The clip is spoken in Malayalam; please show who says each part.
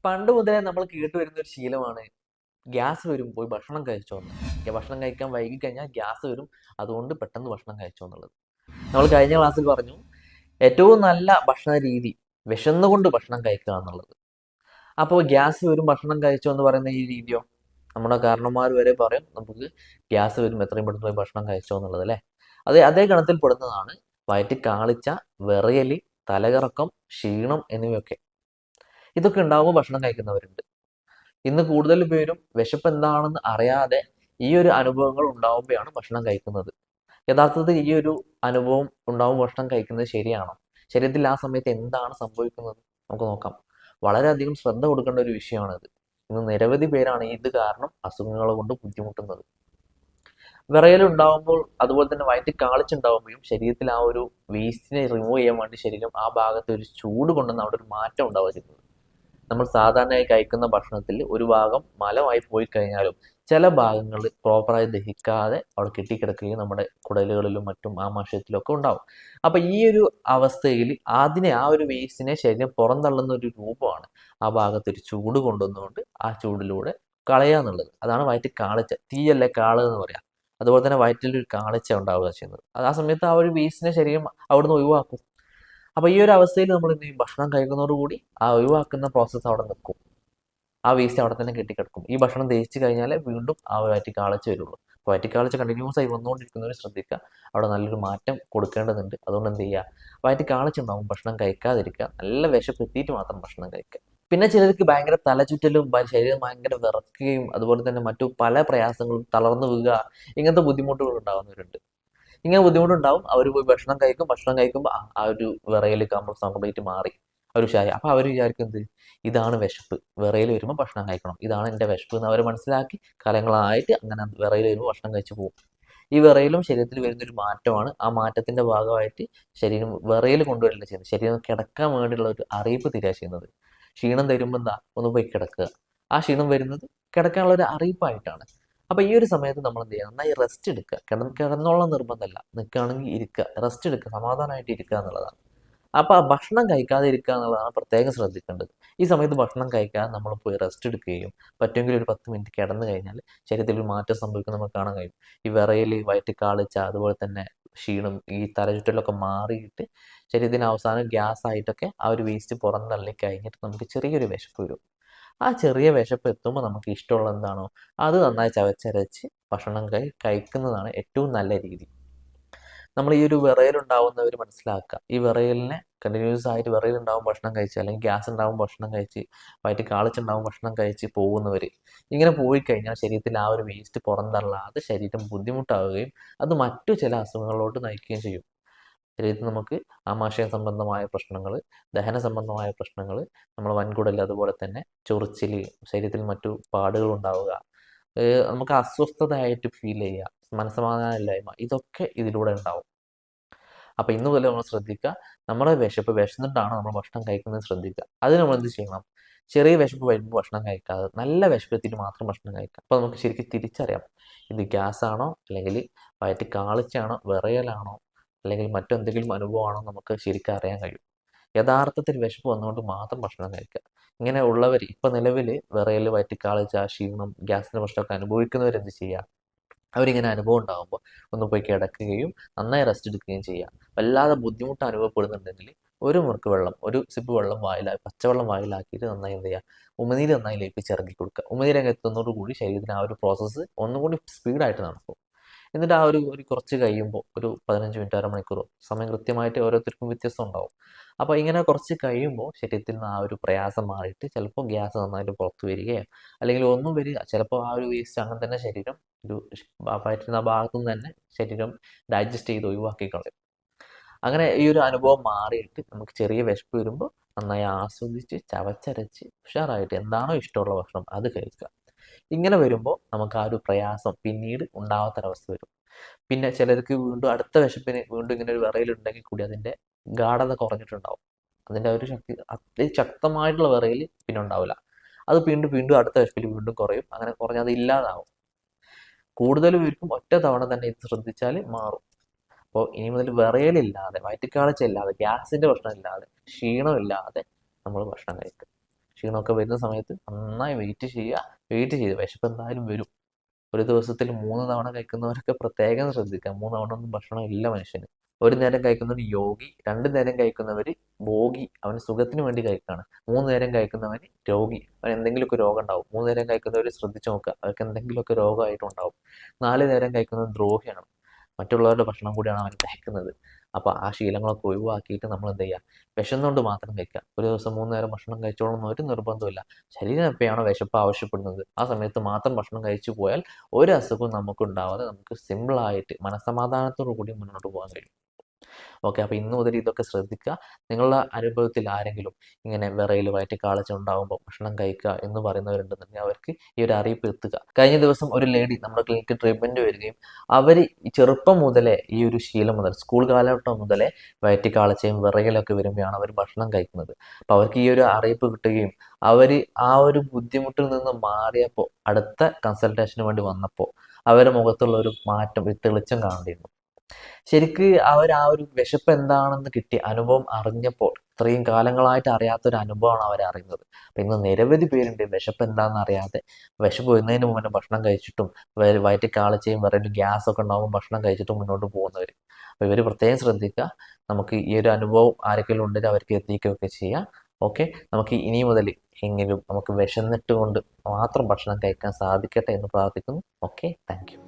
Speaker 1: പണ്ട് മുതലേ നമ്മൾ കേട്ടുവരുന്ന ഒരു ശീലമാണ് ഗ്യാസ് വരും പോയി ഭക്ഷണം കഴിച്ചോ എന്ന്. ഭക്ഷണം കഴിക്കാൻ വൈകി കഴിഞ്ഞാൽ ഗ്യാസ് വരും, അതുകൊണ്ട് പെട്ടെന്ന് ഭക്ഷണം കഴിച്ചോ എന്നുള്ളത്. നമ്മൾ കഴിഞ്ഞ ക്ലാസ്സിൽ പറഞ്ഞു ഏറ്റവും നല്ല ഭക്ഷണ രീതി വിശന്നുകൊണ്ട് ഭക്ഷണം കഴിക്കുക എന്നുള്ളത്. അപ്പോൾ ഗ്യാസ് വരും ഭക്ഷണം കഴിച്ചോ എന്ന് പറയുന്ന ഈ രീതിയോ, നമ്മുടെ കാരണന്മാർ വരെ പറയും നമുക്ക് ഗ്യാസ് വരും എത്രയും പെട്ടെന്ന് പോയി ഭക്ഷണം കഴിച്ചോ എന്നുള്ളത് അല്ലേ. അതേ ഗണത്തിൽ പെടുന്നതാണ് വയറ്റിൽ കാളിച്ച, വിറയല്, തലകറക്കം, ക്ഷീണം എന്നിവയൊക്കെ. ഇതൊക്കെ ഉണ്ടാവുമ്പോൾ ഭക്ഷണം കഴിക്കുന്നവരുണ്ട്. ഇന്ന് കൂടുതൽ പേരും വിശപ്പ് എന്താണെന്ന് അറിയാതെ ഈ ഒരു അനുഭവങ്ങൾ ഉണ്ടാവുമ്പോഴാണ് ഭക്ഷണം കഴിക്കുന്നത്. യഥാർത്ഥത്തിൽ ഈ ഒരു അനുഭവം ഉണ്ടാവുമ്പോൾ ഭക്ഷണം കഴിക്കുന്നത് ശരിയാണോ? ശരീരത്തിൽ ആ സമയത്ത് എന്താണ് സംഭവിക്കുന്നത് നമുക്ക് നോക്കാം. വളരെയധികം ശ്രദ്ധ കൊടുക്കേണ്ട ഒരു വിഷയമാണിത്. ഇന്ന് നിരവധി പേരാണ് ഇത് കാരണം അസുഖങ്ങൾ കൊണ്ട് ബുദ്ധിമുട്ടുന്നത്. വിറയലുണ്ടാവുമ്പോൾ അതുപോലെ തന്നെ വയറ്റിൽ കാളിച്ചുണ്ടാവുമ്പോഴും ശരീരത്തിൽ ആ ഒരു വേസ്റ്റിനെ റിമൂവ് ചെയ്യാൻ വേണ്ടി ശരീരം ആ ഭാഗത്ത് ഒരു ചൂട് കൊണ്ടുവന്ന് അവിടെ ഒരു മാറ്റം ഉണ്ടാവുക ചെയ്യുന്നത്. നമ്മൾ സാധാരണയായി കഴിക്കുന്ന ഭക്ഷണത്തിൽ ഒരു ഭാഗം മലമായി പോയി കഴിഞ്ഞാലും ചില ഭാഗങ്ങൾ പ്രോപ്പറായി ദഹിക്കാതെ അവിടെ കെട്ടിക്കിടക്കുകയും നമ്മുടെ കുടലുകളിലും മറ്റും ആമാശയത്തിലും ഒക്കെ ഉണ്ടാവും. അപ്പൊ ഈ ഒരു അവസ്ഥയിൽ ആ ഒരു വേസ്റ്റിനെ ശരീരം പുറന്തള്ളുന്ന ഒരു രൂപമാണ് ആ ഭാഗത്ത് ഒരു ചൂട് കൊണ്ടുവന്നുകൊണ്ട് ആ ചൂടിലൂടെ കളയുക എന്നുള്ളത്. അതാണ് വയറ്റിൽ കാളിച്ച, തീയല്ലേ കാളുക എന്ന് പറയാം. അതുപോലെ തന്നെ വയറ്റിൽ ഒരു കാളിച്ച ഉണ്ടാവുക ചെയ്യുന്നത്. ആ സമയത്ത് ആ ഒരു വേസ്റ്റിനെ ശരീരം അവിടുന്ന് ഒഴിവാക്കും. അപ്പൊ ഈ ഒരു അവസ്ഥയിൽ നമ്മൾ എന്ത് ചെയ്യും? ഭക്ഷണം കഴിക്കുന്നതോടുകൂടി ആ ഒഴിവാക്കുന്ന പ്രോസസ്സ് അവിടെ നിൽക്കും. ആ വേസ്റ്റ് അവിടെ തന്നെ കെട്ടിക്കിടക്കും. ഈ ഭക്ഷണം ദഹിച്ചു കഴിഞ്ഞാൽ വീണ്ടും ആ വയറ്റിക്കാളച്ച് വരുള്ളൂ. അപ്പോൾ വയറ്റിക്കാളച്ച് കണ്ടിന്യൂസ് ആയി വന്നുകൊണ്ടിരിക്കുന്നവർ ശ്രദ്ധിക്കുക, അവിടെ നല്ലൊരു മാറ്റം കൊടുക്കേണ്ടതുണ്ട്. അതുകൊണ്ട് എന്ത് ചെയ്യുക? വയറ്റിക്കാളച്ചുണ്ടാവും, ഭക്ഷണം കഴിക്കാതിരിക്കുക, നല്ല വിശപ്പ് എത്തിയിട്ട് മാത്രം ഭക്ഷണം കഴിക്കുക. പിന്നെ ചിലർക്ക് ഭയങ്കര തലചുറ്റലും ശരീരം ഭയങ്കര വിറക്കുകയും അതുപോലെ തന്നെ മറ്റു പല പ്രയാസങ്ങളും, തളർന്നു വീഴുക, ഇങ്ങനത്തെ ബുദ്ധിമുട്ടുകൾ ഉണ്ടാകുന്നവരുണ്ട്. ഇങ്ങനെ ബുദ്ധിമുട്ടുണ്ടാവും. അവർ പോയി ഭക്ഷണം കഴിക്കും. ഭക്ഷണം കഴിക്കുമ്പോൾ ആ ഒരു വിറയൽ കംപ്ലീറ്റ് മാറി ഒരു ശായ. അപ്പോൾ അവർ വിചാരിക്കും എന്ത്? ഇതാണ് വിശപ്പ്. വിറയൽ വരുമ്പോൾ ഭക്ഷണം കഴിക്കണം, ഇതാണ് എൻ്റെ വിശപ്പ് എന്ന് അവർ മനസ്സിലാക്കി കാലങ്ങളായിട്ട് അങ്ങനെ വിറയൽ വരുമ്പോൾ ഭക്ഷണം കഴിച്ചു പോകും. ഈ വിറയലും ശരീരത്തിൽ വരുന്നൊരു മാറ്റമാണ്. ആ മാറ്റത്തിന്റെ ഭാഗമായിട്ട് ശരീരം വിറയൽ കൊണ്ടുവരില്ല ചെയ്യുന്നത്, ശരീരം കിടക്കാൻ വേണ്ടിയുള്ള ഒരു അറിയിപ്പ് തരിക ചെയ്യുന്നത്. ക്ഷീണം തരുമ്പോൾ എന്താ? ഒന്ന് പോയി കിടക്കുക. ആ ക്ഷീണം വരുന്നത് കിടക്കാനുള്ള ഒരു അറിയിപ്പായിട്ടാണ്. അപ്പൊ ഈ ഒരു സമയത്ത് നമ്മൾ എന്ത് ചെയ്യുക? നന്നായി റെസ്റ്റ് എടുക്കുക. കിടന്നോളം നിർബന്ധമല്ല, നിൽക്കുകയാണെങ്കിൽ ഇരിക്കുക, റെസ്റ്റ് എടുക്കുക, സമാധാനമായിട്ട് ഇരിക്കുക എന്നുള്ളതാണ്. അപ്പൊ ആ ഭക്ഷണം കഴിക്കാതെ ഇരിക്കുക എന്നുള്ളതാണ് പ്രത്യേകം ശ്രദ്ധിക്കേണ്ടത്. ഈ സമയത്ത് ഭക്ഷണം കഴിക്കാതെ നമ്മൾ പോയി റെസ്റ്റ് എടുക്കുകയും പറ്റുമെങ്കിൽ ഒരു 10 മിനിറ്റ് കിടന്നു കഴിഞ്ഞാൽ ശരീരത്തിൽ ഒരു മാറ്റം സംഭവിക്കുന്നത് നമുക്ക് കാണാൻ കഴിയും. ഈ വിറയല്, വയറ്റിക്കാളിച്ച, അതുപോലെ തന്നെ ക്ഷീണം, ഈ തലചുറ്റലൊക്കെ മാറിയിട്ട് ശരീരത്തിന് അവസാനം ഗ്യാസ് ആയിട്ടൊക്കെ ആ ഒരു വേസ്റ്റ് പുറന്തള്ളി കഴിഞ്ഞിട്ട് നമുക്ക് ചെറിയൊരു വിശപ്പ് വരും. ആ ചെറിയ വിശപ്പ് എത്തുമ്പോൾ നമുക്ക് ഇഷ്ടമുള്ള എന്താണോ അത് നന്നായി ചവച്ചരച്ച് ഭക്ഷണം കഴിക്കുന്നതാണ് ഏറ്റവും നല്ല രീതി. നമ്മൾ ഈ ഒരു വിറയലുണ്ടാവുന്നവർ മനസ്സിലാക്കുക, ഈ വിറയലിനെ കണ്ടിന്യൂസ് ആയിട്ട് വിറയലുണ്ടാവും ഭക്ഷണം കഴിച്ച്, അല്ലെങ്കിൽ ഗ്യാസ് ഉണ്ടാവും ഭക്ഷണം കഴിച്ച്, വയറ്റിൽ കാളിച്ചുണ്ടാവും ഭക്ഷണം കഴിച്ച് പോകുന്നവർ ഇങ്ങനെ പോയി കഴിഞ്ഞാൽ ശരീരത്തിൽ ആ ഒരു വേസ്റ്റ് പുറന്തള്ളാതെ ശരീരം ബുദ്ധിമുട്ടാവുകയും അത് മറ്റു ചില അസുഖങ്ങളിലോട്ട് നയിക്കുകയും ചെയ്യും. ശരീരത്തിൽ നമുക്ക് ആമാശയ സംബന്ധമായ പ്രശ്നങ്ങൾ, ദഹന സംബന്ധമായ പ്രശ്നങ്ങൾ, നമ്മൾ വൻകുടൽ, അതുപോലെ തന്നെ ചൊറിച്ചിൽ, ശരീരത്തിൽ മറ്റു പാടുകൾ ഉണ്ടാവുക, നമുക്ക് അസ്വസ്ഥതയായിട്ട് ഫീൽ ചെയ്യുക, മനസ്സമാധാനമില്ലായ്മ, ഇതൊക്കെ ഇതിലൂടെ ഉണ്ടാവും. അപ്പൊ ഇന്ന് മുതൽ നമ്മൾ ശ്രദ്ധിക്കുക, നമ്മുടെ വിശന്നിട്ടാണ് നമ്മൾ ഭക്ഷണം കഴിക്കുന്നത് ശ്രദ്ധിക്കുക. അതിന് നമ്മൾ എന്ത് ചെയ്യണം? ചെറിയ വിശപ്പ് വരുമ്പോൾ ഭക്ഷണം കഴിക്കാതെ നല്ല വിശപ്പെത്തിയിട്ട് മാത്രം ഭക്ഷണം കഴിക്കുക. അപ്പൊ നമുക്ക് ശരിക്കും തിരിച്ചറിയാം ഇത് ഗ്യാസ് ആണോ, അല്ലെങ്കിൽ വയറ്റിൽ കാളിച്ചാണോ, വിറയലാണോ, അല്ലെങ്കിൽ മറ്റെന്തെങ്കിലും അനുഭവമാണോ നമുക്ക് ശരിക്കും അറിയാൻ കഴിയും. യഥാർത്ഥത്തിൽ വിശപ്പ് വന്നുകൊണ്ട് മാത്രം ഭക്ഷണം കഴിക്കുക. ഇങ്ങനെ ഉള്ളവർ ഇപ്പൊ നിലവിൽ വിറയൽ, വയറ്റിക്കാളിച്ച, ക്ഷീണം, ഗ്യാസിന്റെ പ്രശ്നമൊക്കെ അനുഭവിക്കുന്നവർ എന്ത് ചെയ്യുക? അവരിങ്ങനെ അനുഭവം ഉണ്ടാകുമ്പോൾ ഒന്ന് പോയി കിടക്കുകയും നന്നായി റെസ്റ്റ് എടുക്കുകയും ചെയ്യുക. വല്ലാതെ ബുദ്ധിമുട്ട് അനുഭവപ്പെടുന്നുണ്ടെങ്കിൽ ഒരു മുറുക്ക് വെള്ളം, ഒരു സിപ്പ് വെള്ളം പച്ചവെള്ളം വായിലാക്കിയിട്ട് നന്നായി എന്ത് ചെയ്യുക? ഉമിനീര് നന്നായി ലയിപ്പിച്ചിറക്കി കൊടുക്കുക. ഉമിനീര് അങ്ങ് എത്തുന്നതോടുകൂടി ശരീരത്തിന് ആ ഒരു പ്രോസസ്സ് ഒന്നും കൂടി സ്പീഡായിട്ട് നടക്കും. എന്നിട്ട് ആ ഒരു കുറച്ച് കഴിയുമ്പോൾ ഒരു 15 മിനിറ്റ്, അരമണിക്കൂറോ, സമയം കൃത്യമായിട്ട് ഓരോരുത്തർക്കും വ്യത്യസ്തം ഉണ്ടാവും. അപ്പോൾ ഇങ്ങനെ കുറച്ച് കഴിയുമ്പോൾ ശരീരത്തിൽ നിന്ന് ആ ഒരു പ്രയാസം മാറിയിട്ട് ചിലപ്പോൾ ഗ്യാസ് നന്നായിട്ട് പുറത്ത് വരികയോ അല്ലെങ്കിൽ ഒന്നും വരിക, ചിലപ്പോൾ ആ ഒരു വേസ്റ്റ് അങ്ങനെ തന്നെ ശരീരം ഒരു വയറ്റുന്ന ഭാഗത്തു നിന്ന് തന്നെ ശരീരം ഡൈജസ്റ്റ് ചെയ്ത് ഒഴിവാക്കി കളയും. അങ്ങനെ ഈ ഒരു അനുഭവം മാറിയിട്ട് നമുക്ക് ചെറിയ വിശപ്പ് വരുമ്പോൾ നന്നായി ആസ്വദിച്ച് ചവച്ചരച്ച് ഉഷാറായിട്ട് എന്താണോ ഇഷ്ടമുള്ള ഭക്ഷണം അത് കഴിക്കുക. ഇങ്ങനെ വരുമ്പോൾ നമുക്ക് ആ ഒരു പ്രയാസം പിന്നീട് ഉണ്ടാവാത്തൊരവസ്ഥ വരും. പിന്നെ ചിലർക്ക് വീണ്ടും അടുത്ത വിശപ്പിന് വീണ്ടും ഇങ്ങനെ ഒരു വിറയലുണ്ടെങ്കിൽ കൂടി അതിൻ്റെ ഗാഠത കുറഞ്ഞിട്ടുണ്ടാവും. അതിൻ്റെ ഒരു ശക്തമായിട്ടുള്ള വിറയൽ പിന്നെ ഉണ്ടാവില്ല. അത് വീണ്ടും വീണ്ടും അടുത്ത വിശപ്പിൽ വീണ്ടും കുറയും. അങ്ങനെ കുറഞ്ഞ് അത് ഇല്ലാതാവും. കൂടുതൽ പേർക്കും ഒറ്റ തവണ തന്നെ ഇത് ശ്രദ്ധിച്ചാൽ മാറും. അപ്പോൾ ഇനി മുതൽ വിറയലില്ലാതെ, വയറ്റിക്കാളിച്ചില്ലാതെ, ഗ്യാസിന്റെ പ്രശ്നമില്ലാതെ, ക്ഷീണമില്ലാതെ നമ്മൾ ഭക്ഷണം കഴിക്കുക. ക്ഷീണമൊക്കെ വരുന്ന സമയത്ത് നന്നായി വെയിറ്റ് ചെയ്യുക. വെയിറ്റ് ചെയ്ത് വിശപ്പ് എന്തായാലും വരും. ഒരു ദിവസത്തിൽ 3 തവണ കഴിക്കുന്നവരൊക്കെ പ്രത്യേകം ശ്രദ്ധിക്കുക. 3 തവണ ഒന്നും ഭക്ഷണം ഇല്ല മനുഷ്യന്. ഒരു നേരം കഴിക്കുന്നവർ യോഗി, 2 നേരം കഴിക്കുന്നവർ ഭോഗി. അവന് സുഖത്തിന് വേണ്ടി കഴിക്കുകയാണ്. 3 നേരം കഴിക്കുന്നവൻ രോഗി. അവന് എന്തെങ്കിലുമൊക്കെ രോഗം ഉണ്ടാവും. 3 നേരം കഴിക്കുന്നവർ ശ്രദ്ധിച്ചു നോക്കുക, അവർക്ക് എന്തെങ്കിലുമൊക്കെ രോഗമായിട്ടുണ്ടാവും. 4 നേരം കഴിക്കുന്നത് ദ്രോഹിയാണ്. മറ്റുള്ളവരുടെ ഭക്ഷണം കൂടിയാണ് അവൻ കഴിക്കുന്നത്. അപ്പോൾ ആ ശീലങ്ങളൊക്കെ ഒഴിവാക്കിയിട്ട് നമ്മൾ എന്ത് ചെയ്യുക, വിശന്നുകൊണ്ട് മാത്രം കഴിക്കുക. ഒരു ദിവസം 3 നേരം ഭക്ഷണം കഴിച്ചോളണം എന്ന് ഒരു നിർബന്ധമില്ല. ശരീരം എപ്പോഴാണോ വിശപ്പ് ആവശ്യപ്പെടുന്നത് ആ സമയത്ത് മാത്രം ഭക്ഷണം കഴിച്ചു പോയാൽ ഒരു അസുഖവും നമുക്ക് ഉണ്ടാവാതെ നമുക്ക് സിമ്പിളായിട്ട് മനസ്സമാധാനത്തോടു കൂടി മുന്നോട്ട് പോകാൻ കഴിയും. ഓക്കെ, അപ്പോൾ ഇന്ന് മുതൽ ഇതൊക്കെ ശ്രദ്ധിക്കുക. നിങ്ങളുടെ അനുഭവത്തിൽ ആരെങ്കിലും ഇങ്ങനെ വിറയൽ വയറ്റ് കാളച്ച ഉണ്ടാകുമ്പോൾ ഭക്ഷണം കഴിക്കുക എന്ന് പറയുന്നവരുണ്ടെന്നുണ്ടെങ്കിൽ അവർക്ക് ഈ ഒരു അറിയിപ്പ് എത്തുക. കഴിഞ്ഞ ദിവസം ഒരു ലേഡി നമ്മുടെ ക്ലിനിക്കിൽ ട്രീറ്റ്മെൻറ്റ് വരികയും അവർ ചെറുപ്പം മുതലേ ഈ ഒരു ശീലം മുതൽ സ്കൂൾ കാലഘട്ടം മുതലേ വയറ്റ് കാളച്ചയും വിറയലൊക്കെ വരുമ്പോഴാണ് അവർ ഭക്ഷണം കഴിക്കുന്നത്. അപ്പോൾ അവർക്ക് ഈ ഒരു അറിയിപ്പ് കിട്ടുകയും അവർ ആ ഒരു ബുദ്ധിമുട്ടിൽ നിന്ന് മാറിയപ്പോൾ അടുത്ത കൺസൾട്ടേഷന് വേണ്ടി വന്നപ്പോൾ അവരുടെ മുഖത്തുള്ള ഒരു മാറ്റം, ഒരു തെളിച്ചം കാണേണ്ടിയിരുന്നു. ശരിക്ക് അവർ ആ ഒരു വിശപ്പ് എന്താണെന്ന് കിട്ടിയ അനുഭവം അറിഞ്ഞപ്പോൾ, ഇത്രയും കാലങ്ങളായിട്ട് അറിയാത്തൊരു അനുഭവമാണ് അവർ അറിയുന്നത്. അപ്പം ഇന്ന് നിരവധി പേരുണ്ട് വിശപ്പ് എന്താണെന്ന് അറിയാതെ, വിശപ്പ് വരുന്നതിന് മുമ്പ് ഭക്ഷണം കഴിച്ചിട്ടും വയറ്റിൽ കാളിച്ചയും വിറയലും ഗ്യാസൊക്കെ ഉണ്ടാകുമ്പോൾ ഭക്ഷണം കഴിച്ചിട്ടും മുന്നോട്ട് പോകുന്നവർ. അപ്പോൾ ഇവർ പ്രത്യേകം ശ്രദ്ധിക്കുക. നമുക്ക് ഈ ഒരു അനുഭവം ആരെങ്കിലും ഉണ്ടെങ്കിൽ അവർക്ക് എത്തിക്കുകയൊക്കെ ചെയ്യാം. ഓക്കെ, നമുക്ക് ഇനി മുതൽ എങ്കിലും നമുക്ക് വിശന്നിട്ട് കൊണ്ട് മാത്രം ഭക്ഷണം കഴിക്കാൻ സാധിക്കട്ടെ എന്ന് പ്രാർത്ഥിക്കുന്നു. Okay, thank you.